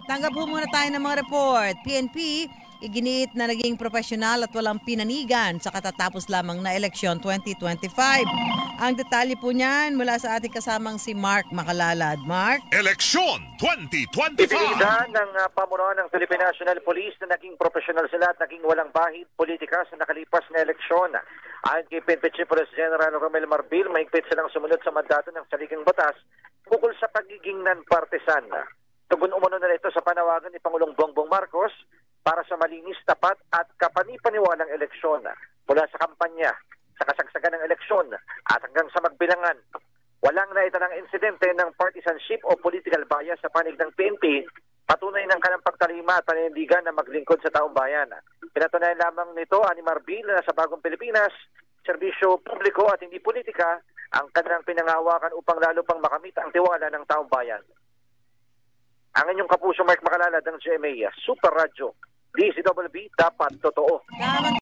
Tanggap po muna tayo ng mga report. PNP, iginiit na naging profesional at walang pinanigan sa katatapos lamang na eleksyon 2025. Ang detalye po niyan mula sa ating kasamang si Mark Makalalad. Mark? Eleksyon 2025! Ipinigda ng pamunuan ng Philippine National Police na naging profesional sila at naging walang bahid politika sa nakalipas na eleksyon. Ayon kay PNP Chief Police General Romel Marbil, mahigpit silang sumunod sa mandato ng saligang batas bukol sa pagiging non-partisan. Tugon umano na ito sa panawagan ni Pangulong Bongbong Marcos para sa malinis, tapat at kapanipaniwalang eleksyon mula sa kampanya, sa kasagsagan ng eleksyon at hanggang sa magbilangan. Walang naitanang insidente ng partisanship o political bias sa panig ng PNP, patunay ng kanilang pagtalima at panindigan na maglingkod sa taong bayan. Pinatunayan lamang nito ani Marbil na sa bagong Pilipinas, serbisyo publiko at hindi politika ang kanilang pinangawakan upang lalo pang makamit ang tiwala ng taong bayan. Ang inyong kapuso Mark Makalalad ng GMA Super Radio, DZWB, dapat totoo.